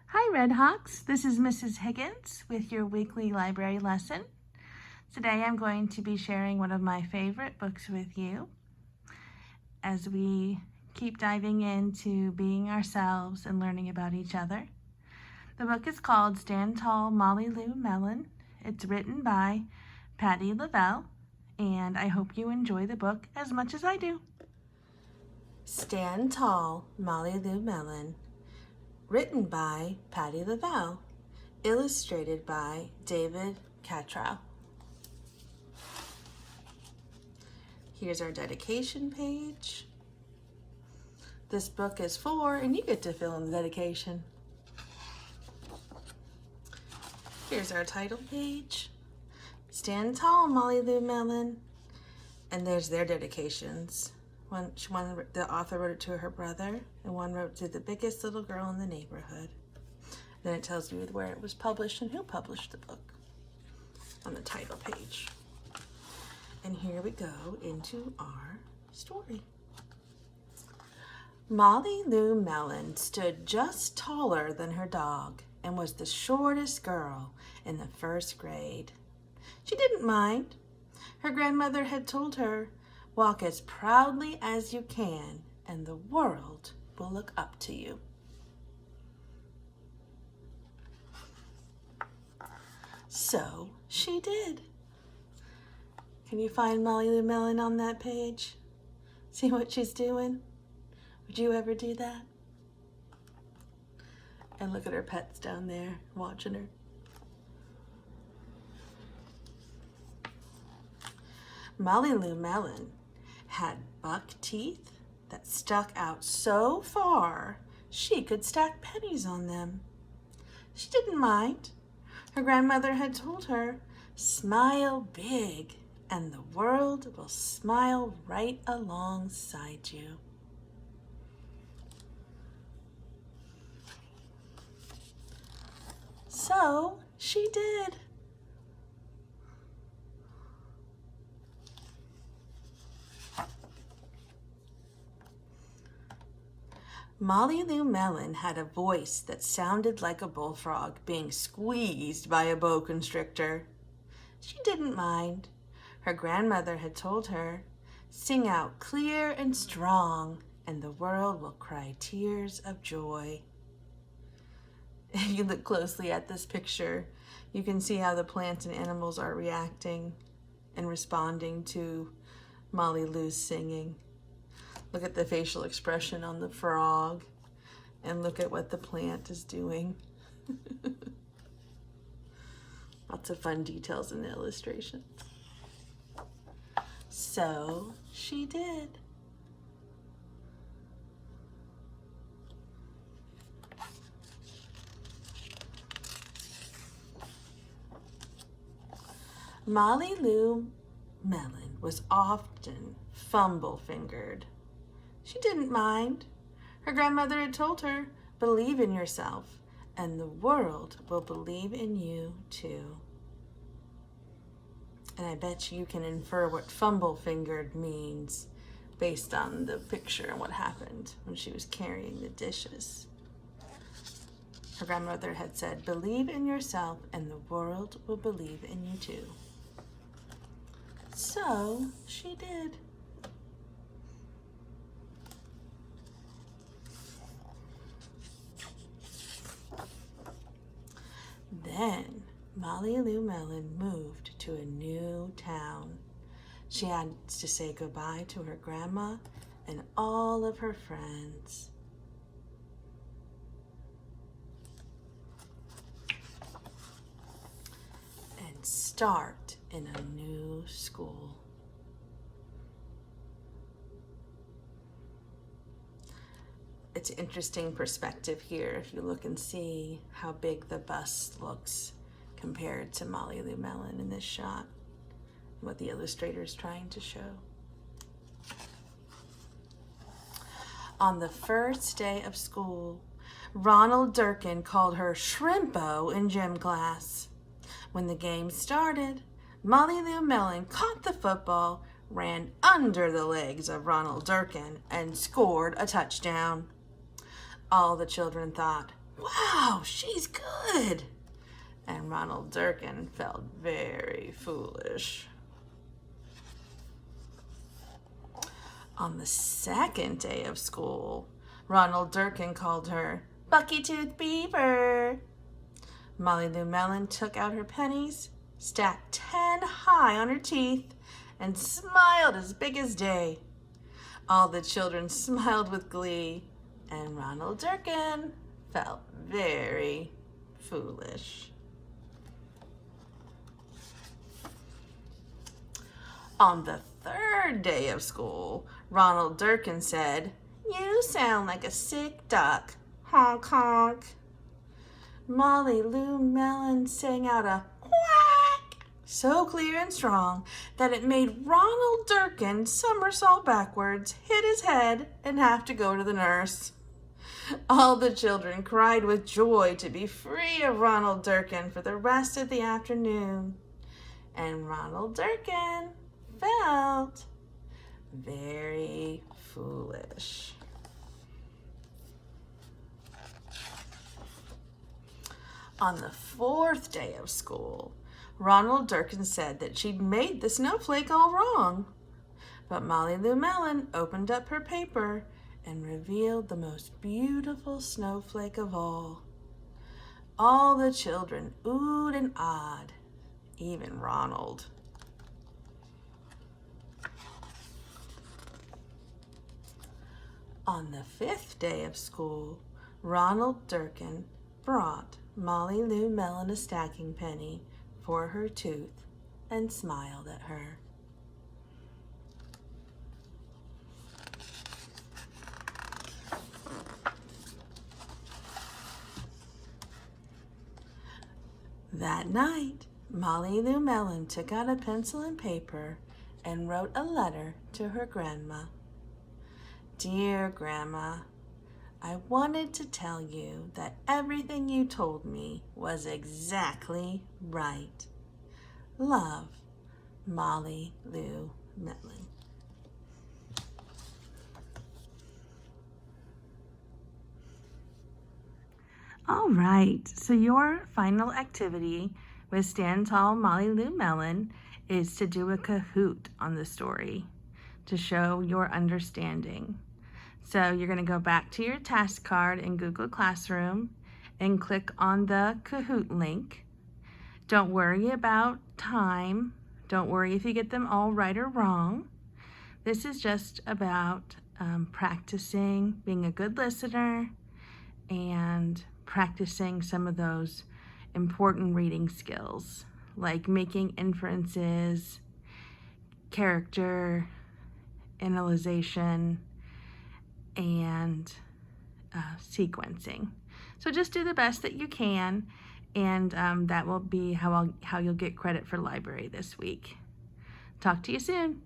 Hi Red Hawks, this is Mrs. Higgins with your weekly library lesson. Today I'm going to be sharing one of my favorite books with you as we keep diving into being ourselves and learning about each other. The book is called Stand Tall, Molly Lou Mellon. It's written by Patti LaBelle, and I hope you enjoy the book as much as I do. Stand Tall, Molly Lou Mellon. Written by Patti LaBelle. Illustrated by David Catrow. Here's our dedication page. This book is for, and you get to fill in the dedication. Here's our title page. Stand Tall, Molly Lou Mellon. And there's their dedications. One, the author wrote it to her brother, and one wrote to the biggest little girl in the neighborhood. Then it tells you where it was published and who published the book on the title page. And here we go into our story. Molly Lou Mellon stood just taller than her dog and was the shortest girl in the first grade. She didn't mind. Her grandmother had told her, "Walk as proudly as you can, and the world will look up to you." So she did. Can you find Molly Lou Mellon on that page? See what she's doing? Would you ever do that? And look at her pets down there watching her. Molly Lou Mellon had buck teeth that stuck out so far she could stack pennies on them. She didn't mind. Her grandmother had told her, "Smile big, and the world will smile right alongside you." So she did. Molly Lou Mellon had a voice that sounded like a bullfrog being squeezed by a boa constrictor. She didn't mind. Her grandmother had told her, "Sing out clear and strong, and the world will cry tears of joy." If you look closely at this picture, you can see how the plants and animals are reacting and responding to Molly Lou's singing. Look at the facial expression on the frog, and look at what the plant is doing. Lots of fun details in the illustration. So she did. Molly Lou Mellon was often fumble-fingered. She didn't mind. Her grandmother had told her, "Believe in yourself, and the world will believe in you too." And I bet you can infer what fumble-fingered means based on the picture and what happened when she was carrying the dishes. Her grandmother had said, "Believe in yourself, and the world will believe in you too." So she did. Then Molly Lou Mellon moved to a new town. She had to say goodbye to her grandma and all of her friends. And start in a new school. It's an interesting perspective here if you look and see how big the bus looks compared to Molly Lou Mellon in this shot, what the illustrator is trying to show. On the first day of school, Ronald Durkin called her Shrimpo in gym class. When the game started, Molly Lou Mellon caught the football, ran under the legs of Ronald Durkin, and scored a touchdown. All the children thought, Wow, she's good. And Ronald Durkin felt very foolish. On the second day of school, Ronald Durkin called her Bucky-Tooth Beaver. Molly Lou Melon took out her pennies, stacked 10 high on her teeth, and smiled as big as day. All the children smiled with glee, and Ronald Durkin felt very foolish. On the third day of school, Ronald Durkin said, "You sound like a sick duck. Honk, honk." Molly Lou Melon sang out a quack so clear and strong that it made Ronald Durkin somersault backwards, hit his head, and have to go to the nurse. All the children cried with joy to be free of Ronald Durkin for the rest of the afternoon. And Ronald Durkin felt very foolish. On the fourth day of school, Ronald Durkin said that she'd made the snowflake all wrong. But Molly Lou Melon opened up her paper and revealed the most beautiful snowflake of all. All the children oohed and ahed, even Ronald. On the fifth day of school, Ronald Durkin brought Molly Lou Melon a stacking penny for her tooth and smiled at her. That night, Molly Lou Melon took out a pencil and paper and wrote a letter to her grandma. "Dear Grandma, I wanted to tell you that everything you told me was exactly right. Love, Molly Lou Melon." All right, so your final activity with Stand Tall Molly Lou Melon is to do a Kahoot on the story to show your understanding. So you're going to go back to your task card in Google Classroom and click on the Kahoot link. Don't worry about time. Don't worry if you get them all right or wrong. This is just about practicing being a good listener and practicing some of those important reading skills like making inferences, character analyzation, and sequencing. So just do the best that you can, and that will be how you'll get credit for library this week. Talk to you soon.